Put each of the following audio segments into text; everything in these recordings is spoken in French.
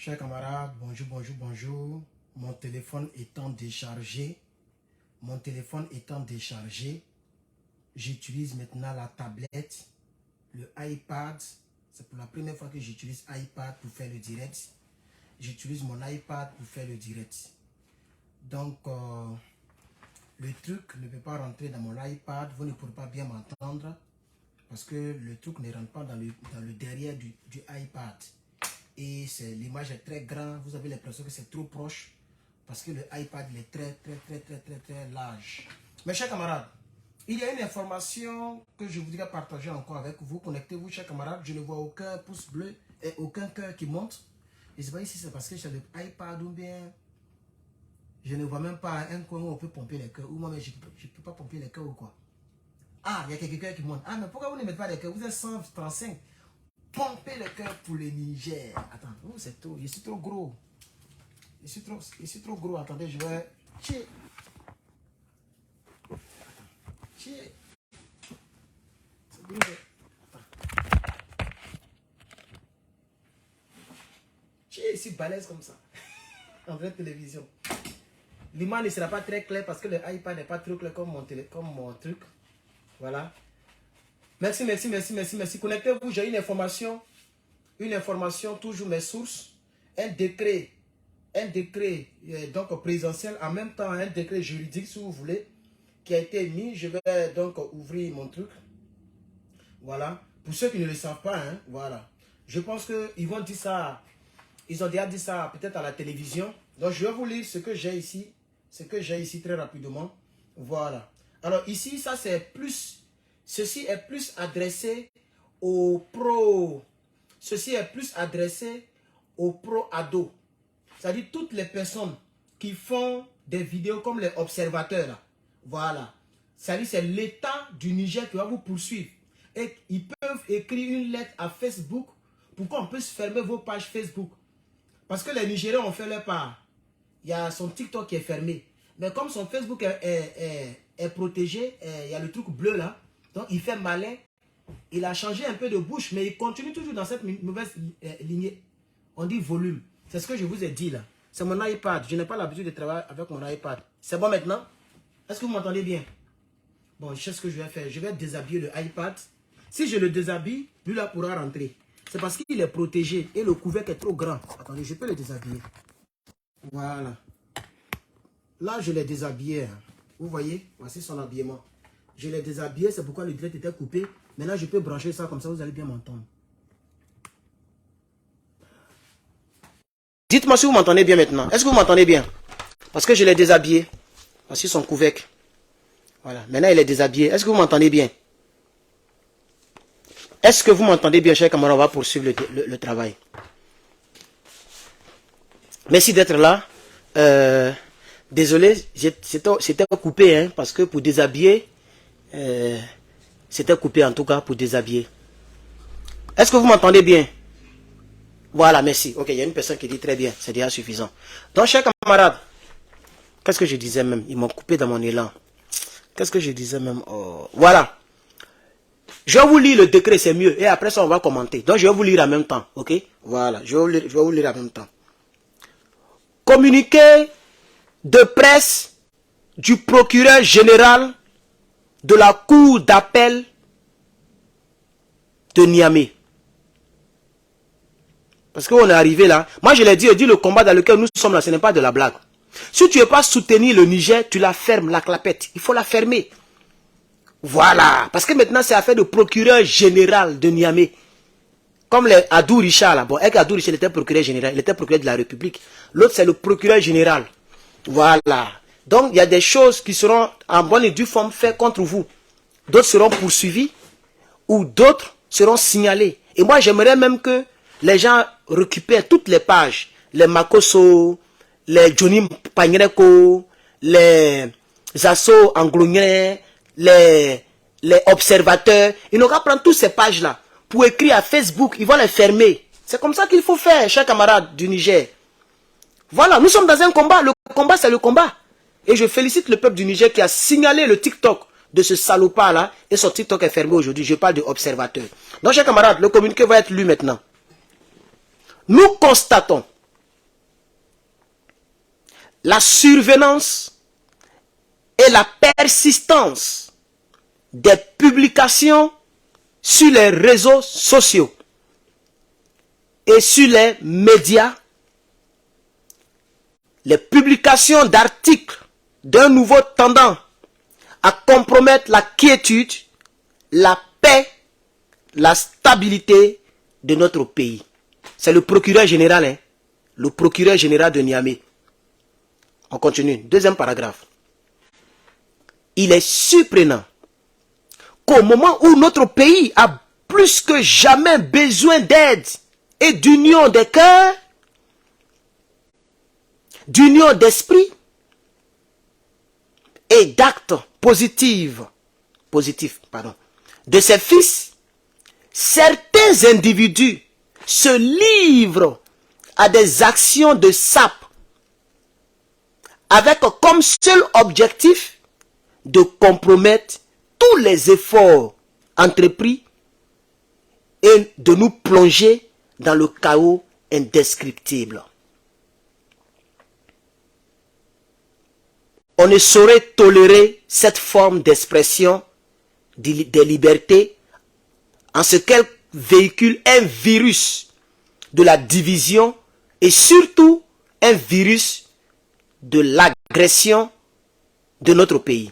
Chers camarades, bonjour, bonjour, bonjour. Mon téléphone étant déchargé, j'utilise maintenant la tablette, le iPad. C'est pour la première fois que j'utilise iPad pour faire le direct. J'utilise mon iPad pour faire le direct. Donc, le truc ne peut pas rentrer dans mon iPad. Vous ne pourrez pas bien m'entendre parce que le truc ne rentre pas dans le derrière du iPad. Et l'image est très grande. Vous avez l'impression que c'est trop proche parce que le iPad il est très large. Mes chers camarades, il y a une information que je voudrais partager encore avec vous. Connectez-vous, chers camarades. Je ne vois aucun pouce bleu et aucun cœur qui monte. Je ne sais pas si c'est parce que j'ai le iPad ou bien je ne vois même pas un coin où on peut pomper les cœurs. Ou moi, je ne peux pas pomper les cœurs ou quoi. Ah, il y a quelqu'un qui monte. Ah, mais pourquoi vous ne mettez pas les cœurs? Vous êtes 135. Pompez le cœur pour le Niger. Attends, oh, c'est trop. Je suis trop gros. Je suis trop gros. Attendez, je vais. Tchier. Tchier. C'est gros. Attends. Tchier, ici balèze comme ça. En vraie télévision. L'image ne sera pas très claire parce que le iPad n'est pas trop clair comme mon truc. Voilà. Merci. Connectez-vous, j'ai une information, toujours mes sources, un décret donc présidentiel, en même temps un décret juridique si vous voulez, qui a été mis. Je vais donc ouvrir mon truc. Voilà. Pour ceux qui ne le savent pas, hein, voilà. Je pense qu'ils vont dire ça, ils ont déjà dit ça peut-être à la télévision. Donc je vais vous lire ce que j'ai ici, très rapidement. Voilà. Alors ici, ça c'est plus... Ceci est plus adressé aux pros. Ceci est plus adressé aux pro-ados. C'est-à-dire toutes les personnes qui font des vidéos comme les observateurs. Là. Voilà. C'est-à-dire c'est l'État du Niger qui va vous poursuivre. Et ils peuvent écrire une lettre à Facebook pour qu'on puisse fermer vos pages Facebook. Parce que les Nigériens ont fait leur part. Il y a son TikTok qui est fermé. Mais comme son Facebook est protégé, il y a le truc bleu là. Donc, il fait malin. Il a changé un peu de bouche, mais il continue toujours dans cette mauvaise lignée. On dit volume. C'est ce que je vous ai dit là. C'est mon iPad. Je n'ai pas l'habitude de travailler avec mon iPad. C'est bon maintenant? Est-ce que vous m'entendez bien? Bon, je sais ce que je vais faire. Je vais déshabiller le iPad. Si je le déshabille, lui là pourra rentrer. C'est parce qu'il est protégé et le couvercle est trop grand. Attendez, je peux le déshabiller. Voilà. Là, je l'ai déshabillé. Vous voyez? Voici son habillement. Je l'ai déshabillé, c'est pourquoi le direct était coupé. Maintenant, je peux brancher ça, comme ça, vous allez bien m'entendre. Dites-moi si vous m'entendez bien maintenant. Est-ce que vous m'entendez bien? Parce que je l'ai déshabillé. Voici son couvercle. Voilà. Maintenant, il est déshabillé. Est-ce que vous m'entendez bien? Est-ce que vous m'entendez bien, chers camarades? On va poursuivre le travail. Merci d'être là. Désolé, c'était coupé, hein, parce que pour déshabiller... c'était coupé en tout cas pour déshabiller. Est-ce que vous m'entendez bien? Voilà, merci. Ok, il y a une personne qui dit très bien, c'est déjà suffisant. Donc, chers camarades, qu'est-ce que je disais même? Ils m'ont coupé dans mon élan. Qu'est-ce que je disais même? Oh, voilà. Je vais vous lire le décret, c'est mieux. Et après ça, on va commenter. Donc, je vais vous lire en même temps. Ok? Voilà, je vais vous lire en même temps. Communiqué de presse du procureur général de la cour d'appel de Niamey. Parce qu'on est arrivé là. Moi, je l'ai dit, le combat dans lequel nous sommes là, ce n'est pas de la blague. Si tu ne veux pas soutenir le Niger, tu la fermes, la clapette. Il faut la fermer. Voilà. Parce que maintenant, c'est affaire de procureur général de Niamey. Comme les Adou Richard là. Bon, Adou Richard était procureur général. Il était procureur de la République. L'autre, c'est le procureur général. Voilà. Donc, il y a des choses qui seront en bonne et due forme faites contre vous. D'autres seront poursuivis ou d'autres seront signalés. Et moi, j'aimerais même que les gens récupèrent toutes les pages. Les Makoso, les Johnny Pagneko, les Asso Anglonien, les observateurs. Ils n'ont qu'à prendre toutes ces pages-là pour écrire à Facebook. Ils vont les fermer. C'est comme ça qu'il faut faire, chers camarades du Niger. Voilà, nous sommes dans un combat. Le combat, c'est le combat. Et je félicite le peuple du Niger qui a signalé le TikTok de ce salopard là. Et son TikTok est fermé aujourd'hui. Je parle de observateur. Donc, chers camarades, le communiqué va être lu maintenant. Nous constatons la survenance et la persistance des publications sur les réseaux sociaux et sur les médias, les publications d'articles d'un nouveau tendant à compromettre la quiétude, la paix, la stabilité de notre pays. C'est le procureur général, hein? Le procureur général de Niamey. On continue. Deuxième paragraphe. Il est surprenant qu'au moment où notre pays a plus que jamais besoin d'aide et d'union des cœurs, d'union d'esprit et d'actes positifs, de ses fils, certains individus se livrent à des actions de sape avec comme seul objectif de compromettre tous les efforts entrepris et de nous plonger dans le chaos indescriptible. On ne saurait tolérer cette forme d'expression des libertés en ce qu'elle véhicule un virus de la division et surtout un virus de l'agression de notre pays.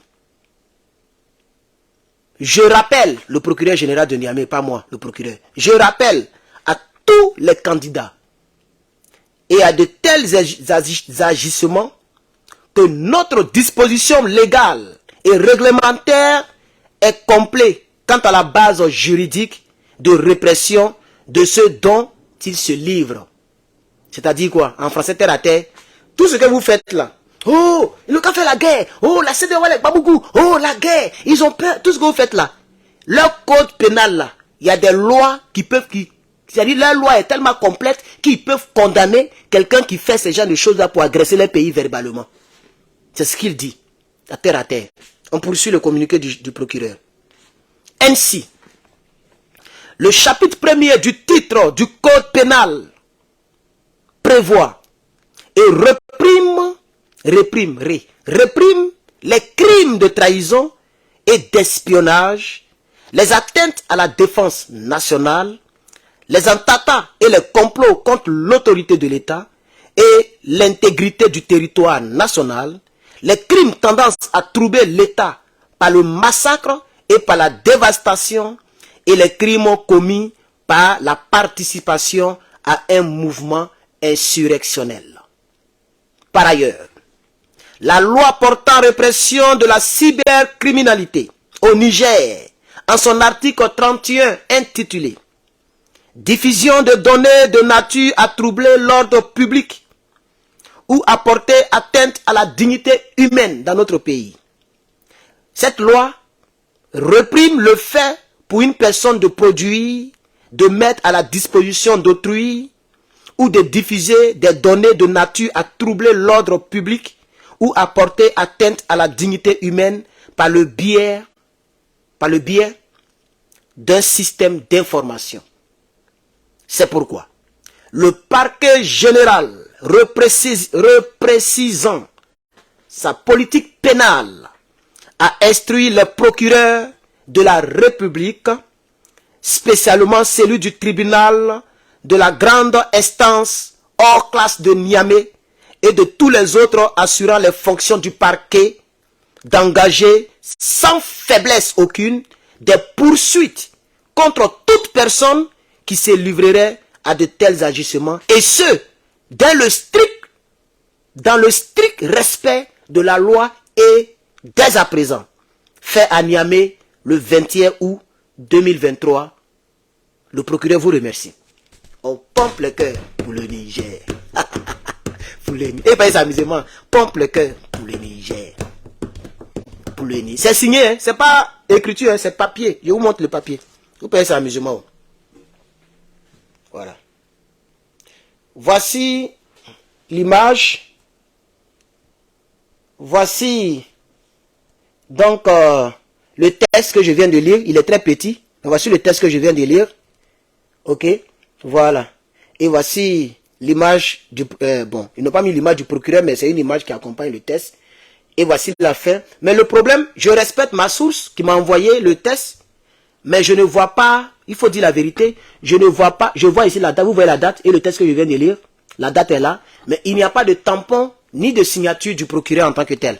Je rappelle, le procureur général de Niamey, pas moi, le procureur, je rappelle à tous les candidats et à de tels agissements que notre disposition légale et réglementaire est complète quant à la base juridique de répression de ceux dont ils se livrent. C'est-à-dire quoi? En français terre à terre, tout ce que vous faites là, oh, ils n'ont qu'à faire la guerre, oh, la CEDEAO, Baboukou, oh, la guerre, ils ont peur, tout ce que vous faites là. Leur code pénal là, il y a des lois qui peuvent, c'est-à-dire leur loi est tellement complète qu'ils peuvent condamner quelqu'un qui fait ce genre de choses là pour agresser leur pays verbalement. C'est ce qu'il dit, à terre. On poursuit le communiqué du procureur. Ainsi, le chapitre 1er du titre du code pénal prévoit et réprime les crimes de trahison et d'espionnage, les atteintes à la défense nationale, les attentats et les complots contre l'autorité de l'État et l'intégrité du territoire national, les crimes tendant à troubler l'État par le massacre et par la dévastation et les crimes commis par la participation à un mouvement insurrectionnel. Par ailleurs, la loi portant répression de la cybercriminalité au Niger, en son article 31 intitulé « Diffusion de données de nature à troubler l'ordre public ou à porter atteinte à la dignité humaine dans notre pays ». Cette loi réprime le fait pour une personne de produire, de mettre à la disposition d'autrui ou de diffuser des données de nature à troubler l'ordre public ou à porter atteinte à la dignité humaine par le biais d'un système d'information. C'est pourquoi le parquet général, reprécisant sa politique pénale, a instruit les procureurs de la République, spécialement celui du tribunal de la grande instance hors classe de Niamey et de tous les autres assurant les fonctions du parquet, d'engager sans faiblesse aucune des poursuites contre toute personne qui se livrerait à de tels agissements, et ce, dans le strict respect de la loi et dès à présent, fait à Niamey le 21 août 2023. Le procureur vous remercie. On pompe le cœur pour le Niger. Et pas les amusements. Pompe le cœur pour le Niger. Pour le Niger. C'est signé, hein? C'est pas écriture, hein? C'est papier. Je vous montre le papier. Vous payez ça amusement. Voilà. Voici l'image. Voici donc le texte que je viens de lire. Il est très petit. Voici le texte que je viens de lire. Ok. Voilà. Et voici l'image du... bon, ils n'ont pas mis l'image du procureur, mais c'est une image qui accompagne le test. Et voici la fin. Mais le problème, je respecte ma source qui m'a envoyé le test, mais je ne vois pas, il faut dire la vérité, je ne vois pas, je vois ici la date, vous voyez la date et le test que je viens de lire, la date est là, mais il n'y a pas de tampon ni de signature du procureur en tant que tel.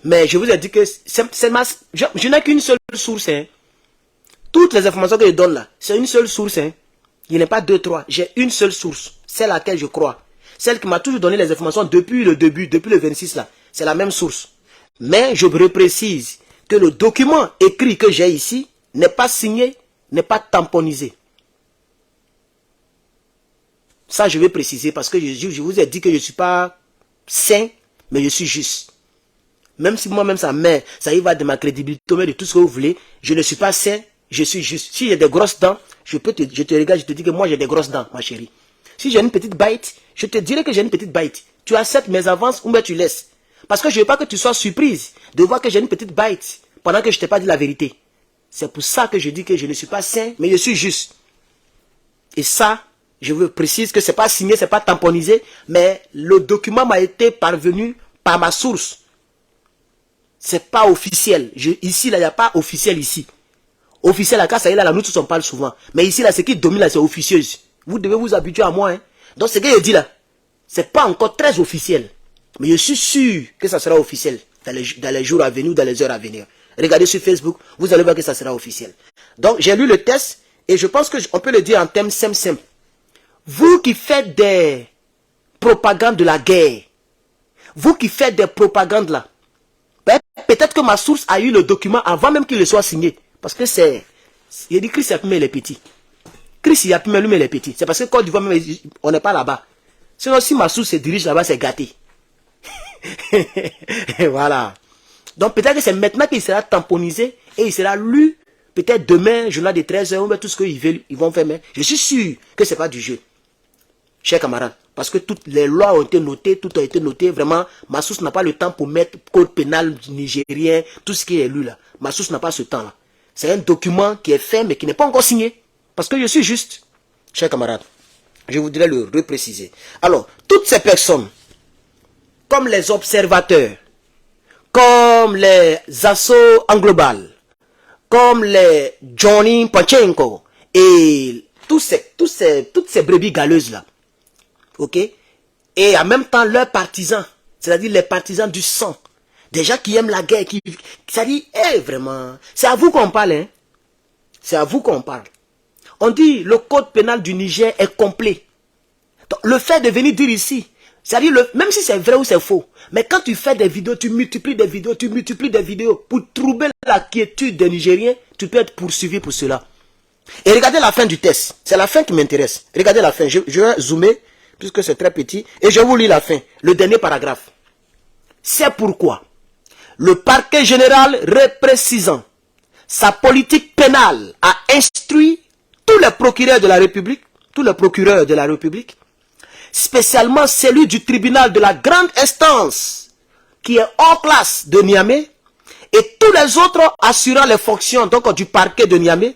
Mais je vous ai dit que je n'ai qu'une seule source. Hein. Toutes les informations que je donne là, c'est une seule source. Hein. Il n'y en a pas deux, trois. J'ai une seule source, celle à laquelle je crois. Celle qui m'a toujours donné les informations depuis le début, depuis le 26 là. C'est la même source. Mais je reprécise que le document écrit que j'ai ici n'est pas signé, n'est pas tamponnisé. Ça, je vais préciser parce que je vous ai dit que je ne suis pas saint, mais je suis juste. Même si moi-même ça y va de ma crédibilité, de tout ce que vous voulez, je ne suis pas saint, je suis juste. Si j'ai des grosses dents, je te regarde, je te dis que moi j'ai des grosses dents, ma chérie. Si j'ai une petite bite, je te dirai que j'ai une petite bite. Tu acceptes mes avances ou bien tu laisses. Parce que je ne veux pas que tu sois surprise de voir que j'ai une petite bite pendant que je ne t'ai pas dit la vérité. C'est pour ça que je dis que je ne suis pas saint, mais je suis juste. Et ça, je veux préciser que ce n'est pas signé, ce n'est pas tamponnisé, mais le document m'a été parvenu par ma source. Ce n'est pas officiel. Ici, là, il n'y a pas officiel ici. Officiel, là, ça y est, là, nous tous on parle souvent. Mais ici, là, ce qui domine, là, c'est officieuse. Vous devez vous habituer à moi. Hein. Donc, ce que je dis là, ce n'est pas encore très officiel. Mais je suis sûr que ça sera officiel dans les jours à venir ou dans les heures à venir. Regardez sur Facebook, vous allez voir que ça sera officiel. Donc, j'ai lu le test et je pense qu'on peut le dire en termes simple. Vous qui faites des propagandes de la guerre, vous qui faites des propagandes là, peut-être que ma source a eu le document avant même qu'il le soit signé. Parce que c'est... Il dit Chris Yapimé les petits. Chris Yapimé lui les petits. C'est parce que Côte d'Ivoire, on n'est pas là-bas. Sinon, si ma source se dirige là-bas, c'est gâté. Voilà. Donc peut-être que c'est maintenant qu'il sera tamponnisé et il sera lu. Peut-être demain, journal de 13h, ou tout ce qu'ils veulent, ils vont faire. Mais je suis sûr que ce n'est pas du jeu. Chers camarades. Parce que toutes les lois ont été notées, tout a été noté. Vraiment, ma source n'a pas le temps pour mettre code pénal nigérien, tout ce qui est lu là. Ma source n'a pas ce temps là. C'est un document qui est fait mais qui n'est pas encore signé. Parce que je suis juste. Chers camarades, je voudrais le repréciser. Alors, toutes ces personnes, comme les observateurs, comme les assauts en global, comme les Johnny Pachenko et toutes ces brebis galeuses là, ok, et en même temps leurs partisans, c'est-à-dire les partisans du sang, des gens qui aiment la guerre, ça dit, vraiment, c'est à vous qu'on parle, hein, c'est à vous qu'on parle. On dit le code pénal du Niger est complet. Donc, le fait de venir dire ici, c'est-à-dire, même si c'est vrai ou c'est faux, mais quand tu fais des vidéos, tu multiplies des vidéos pour troubler la quiétude des Nigériens, tu peux être poursuivi pour cela. Et regardez la fin du test. C'est la fin qui m'intéresse. Regardez la fin. Je vais zoomer, puisque c'est très petit, et je vous lis la fin, le dernier paragraphe. C'est pourquoi le parquet général reprécisant sa politique pénale a instruit tous les procureurs de la République, spécialement celui du tribunal de la grande instance qui est hors classe de Niamey et tous les autres assurant les fonctions donc du parquet de Niamey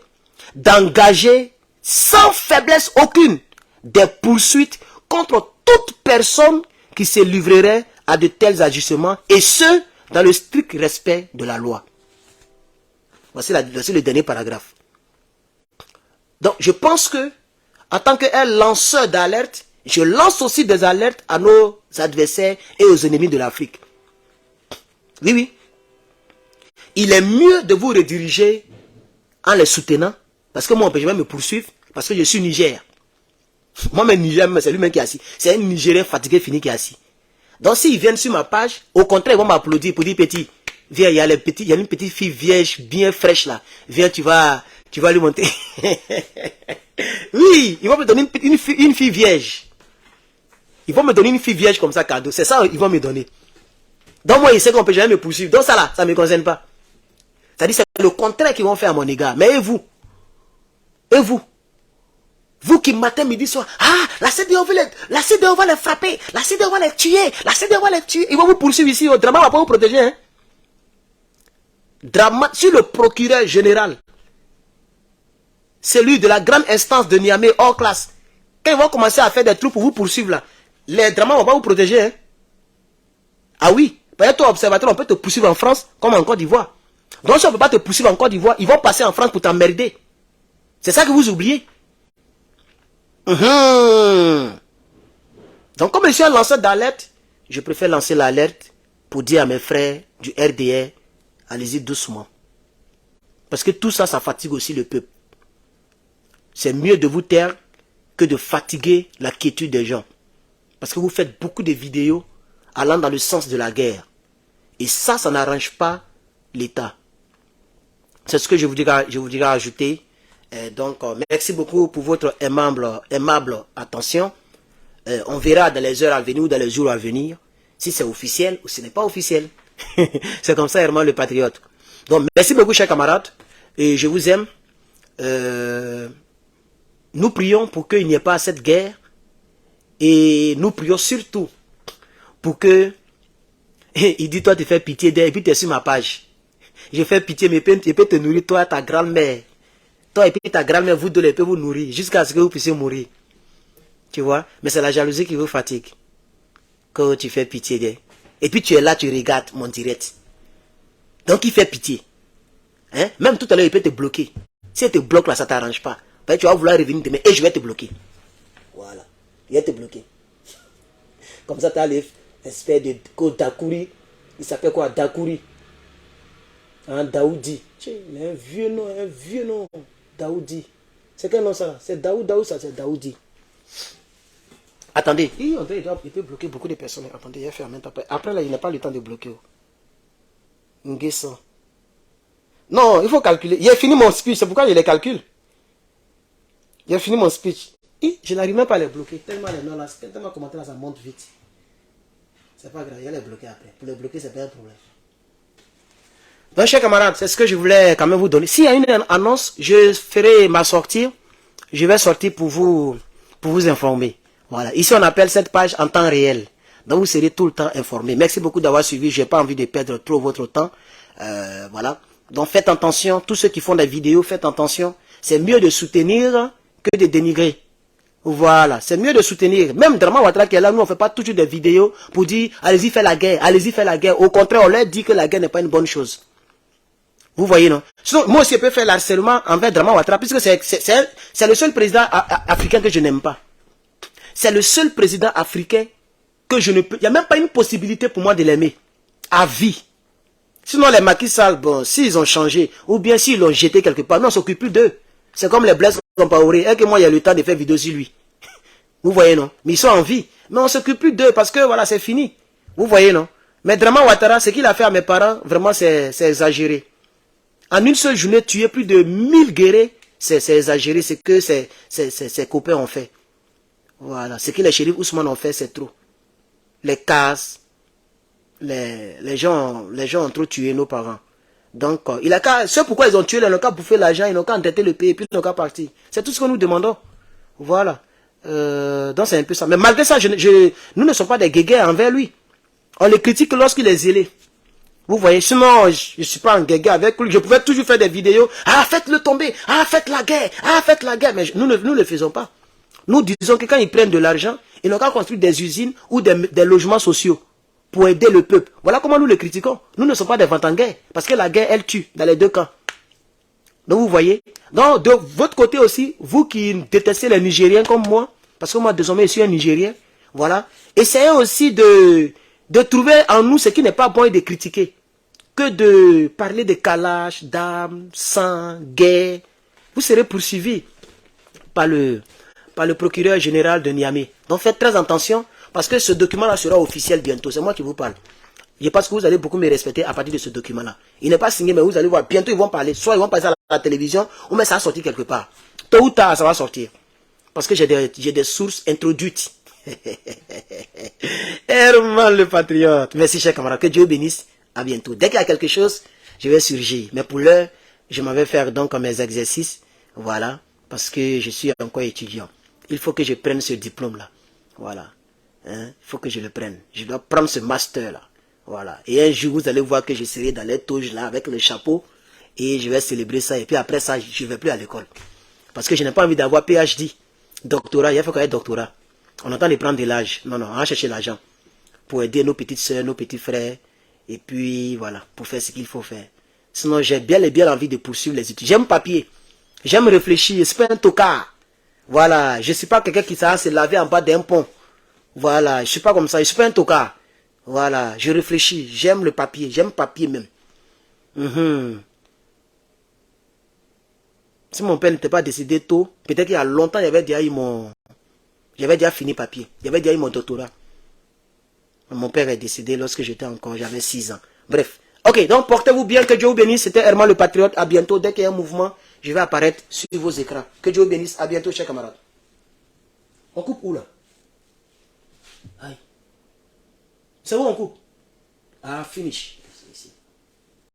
d'engager sans faiblesse aucune des poursuites contre toute personne qui se livrerait à de tels agissements et ce dans le strict respect de la loi. Voici le dernier paragraphe. Donc je pense que en tant qu'un lanceur d'alerte, je lance aussi des alertes à nos adversaires et aux ennemis de l'Afrique. Oui, oui. Il est mieux de vous rediriger en les soutenant. Parce que moi, on peut jamais me poursuivre. Parce que je suis Niger. Moi, même Niger, c'est lui-même qui est assis. C'est un Nigérien fatigué, fini qui est assis. Donc, s'ils viennent sur ma page, au contraire, ils vont m'applaudir pour dire, petit, viens, il y a une petite fille vierge, bien fraîche là. Viens, tu vas lui monter. Oui, ils vont me donner une fille vierge. Ils vont me donner une fille vierge comme ça, cadeau. C'est ça, ils vont me donner. Donc moi, ils savent qu'on ne peut jamais me poursuivre. Donc ça là, ça ne me concerne pas. C'est-à-dire, c'est le contraire qu'ils vont faire à mon égard. Mais et vous? Et vous? Vous qui matin, midi, soir, ah, la CDO va les frapper, la CDO va les tuer, la CDO va les tuer. Ils vont vous poursuivre ici, au drama ne va pas vous protéger. Hein? Drama, sur le procureur général, celui de la grande instance de Niamey hors classe, Quand ils vont commencer à faire des trucs pour vous poursuivre là, les dramas vont pas vous protéger. Hein? Ah oui, peut-être toi, observateur, on peut te poursuivre en France comme en Côte d'Ivoire. Donc si on ne peut pas te poursuivre en Côte d'Ivoire, ils vont passer en France pour t'emmerder. C'est ça que vous oubliez. Donc comme je suis un lanceur d'alerte, je préfère lancer l'alerte pour dire à mes frères du RDR, allez-y doucement. Parce que tout ça, ça fatigue aussi le peuple. C'est mieux de vous taire que de fatiguer la quiétude des gens. Parce que vous faites beaucoup de vidéos allant dans le sens de la guerre. Et ça, ça n'arrange pas l'État. C'est ce que je vous dirai ajouter. Donc, merci beaucoup pour votre aimable attention. On verra dans les heures à venir ou dans les jours à venir si c'est officiel ou si ce n'est pas officiel. C'est comme ça, Herman le Patriote. Donc, merci beaucoup, chers camarades. Et je vous aime. Nous prions pour qu'il n'y ait pas cette guerre. Et nous prions surtout pour que... Il dit, toi, tu fais pitié d'elle. Et puis, tu es sur ma page. Je fais pitié, mais je peux te nourrir, toi, ta grand-mère. Toi et puis ta grand-mère, vous deux, les peut vous nourrir. Jusqu'à ce que vous puissiez mourir. Tu vois? Mais c'est la jalousie qui vous fatigue. Quand tu fais pitié d'elle. Et puis, tu es là, tu regardes mon direct. Donc, il fait pitié. Hein? Même tout à l'heure, il peut te bloquer. Si elle te bloque là, ça ne t'arrange pas. Ben, tu vas vouloir revenir demain et je vais te bloquer. Voilà. Il va te bloquer. Comme ça, tu as l'espèce de Dakouri. Il s'appelle quoi? Dakouri. Hein, Daoudi. Il a un vieux nom. Daoudi. C'est quel nom ça? C'est Daoud, ça c'est Daoudi. Attendez. Il peut bloquer beaucoup de personnes. Attendez, il a fait en même temps. Après là, il n'a pas le temps de bloquer. Nguessan. Non, il faut calculer. Il a fini mon speech, c'est pourquoi je les calcule. Il a fini mon speech. Je n'arrive même pas à les bloquer. Tellement les noms là, tellement les commentaires là, ça monte vite. C'est pas grave, il va les bloquer après. Pour les bloquer, c'est pas un problème. Donc, chers camarades, c'est ce que je voulais quand même vous donner. S'il y a une annonce, je ferai ma sortie. Je vais sortir pour vous informer. Voilà. Ici, on appelle cette page en temps réel. Donc, vous serez tout le temps informés. Merci beaucoup d'avoir suivi. Je n'ai pas envie de perdre trop votre temps. Voilà. Donc, faites attention. Tous ceux qui font des vidéos, faites attention. C'est mieux de soutenir que de dénigrer. Voilà. C'est mieux de soutenir. Même Drama Ouattara qui est là, nous, on ne fait pas toujours des vidéos pour dire, allez-y, faites la guerre. Allez-y, faites la guerre. Au contraire, on leur dit que la guerre n'est pas une bonne chose. Vous voyez, non? Sinon, moi aussi, je peux faire l'harcèlement envers Drama Ouattara, puisque c'est le seul président africain que je n'aime pas. C'est le seul président africain que je ne peux... Il n'y a même pas une possibilité pour moi de l'aimer. À vie. Sinon, les Macky Sall, bon, s'ils ont changé, ou bien s'ils l'ont jeté quelque part, non, on ne s'occupe plus d'eux. C'est comme les Blaise Compaoré, et que moi, il y a le temps de faire vidéo sur lui. Vous voyez, non? Mais ils sont en vie. Mais on ne s'occupe plus d'eux, parce que, voilà, c'est fini. Vous voyez, non? Mais Drama Ouattara, ce qu'il a fait à mes parents, vraiment, c'est exagéré. En une seule journée, tuer plus de 1000 guerriers, c'est exagéré. C'est que ses copains ont fait. Voilà. Ce que les shérifs Ousmane ont fait, c'est trop. Les cases, les gens ont trop tué nos parents. Donc, c'est pourquoi ils ont tué, ils n'ont qu'à bouffer l'argent, ils n'ont qu'à endetter le pays, et puis ils n'ont qu'à partir. C'est tout ce que nous demandons. Voilà. Donc, c'est un peu ça. Mais malgré ça, nous ne sommes pas des guéguerres envers lui. On les critique lorsqu'il est zélé. Vous voyez, sinon, je ne suis pas en guerre avec lui. Je pouvais toujours faire des vidéos. Ah, faites-le tomber. Ah, faites la guerre. Ah, faites la guerre. Mais nous ne le faisons pas. Nous disons que quand ils prennent de l'argent, ils n'ont qu'à construire des usines ou des logements sociaux pour aider le peuple. Voilà comment nous le critiquons. Nous ne sommes pas des ventes en guerre. Parce que la guerre, elle tue dans les deux camps. Donc, vous voyez. Donc, de votre côté aussi, vous qui détestez les Nigériens comme moi, parce que moi, désormais, je suis un Nigérien. Voilà. Essayez aussi de trouver en nous ce qui n'est pas bon et de critiquer. Que de parler de Kalash, d'armes, sang, guerre. Vous serez poursuivi par le procureur général de Niamey. Donc faites très attention parce que ce document-là sera officiel bientôt. C'est moi qui vous parle. Je pense que vous allez beaucoup me respecter à partir de ce document-là. Il n'est pas signé, mais vous allez voir. Bientôt, ils vont parler. Soit ils vont passer à la télévision, ou mais ça va sortir quelque part. Tôt ou tard, ça va sortir. Parce que j'ai des sources introduites. Herman le Patriote. Merci, chers camarades. Que Dieu bénisse. À bientôt. Dès qu'il y a quelque chose, je vais surgir. Mais pour l'heure, je m'en vais faire donc mes exercices. Voilà. Parce que je suis encore étudiant. Il faut que je prenne ce diplôme-là. Voilà. Hein? Il faut que je le prenne. Je dois prendre ce master-là. Voilà. Et un jour, vous allez voir que je serai dans les touches là, avec le chapeau. Et je vais célébrer ça. Et puis après ça, je ne vais plus à l'école. Parce que je n'ai pas envie d'avoir PhD. Doctorat, il a fait quoi doctorat? On entend les prendre de l'âge. Non, non, on va chercher l'argent pour aider nos petites soeurs, nos petits frères. Et puis, voilà, pour faire ce qu'il faut faire. Sinon, j'ai bien et bien envie de poursuivre les études. J'aime papier. J'aime réfléchir. C'est pas un tocard. Voilà, je ne suis pas quelqu'un qui s'est se laver en bas d'un pont. Voilà, je ne suis pas comme ça. Je ne suis pas un tocard. Voilà, je réfléchis. J'aime le papier. J'aime papier même. Si mon père n'était pas décédé tôt, peut-être qu'il y a longtemps, il y avait déjà eu j'avais déjà fini papier. Il y avait déjà eu mon doctorat. Mon père est décédé lorsque j'avais 6 ans. Bref. Ok, donc portez-vous bien, que Dieu vous bénisse. C'était Herman le Patriote. À bientôt. Dès qu'il y a un mouvement, je vais apparaître sur vos écrans. Que Dieu vous bénisse. À bientôt, chers camarades. On coupe où là? Aïe. C'est où on coupe? Ah, finish.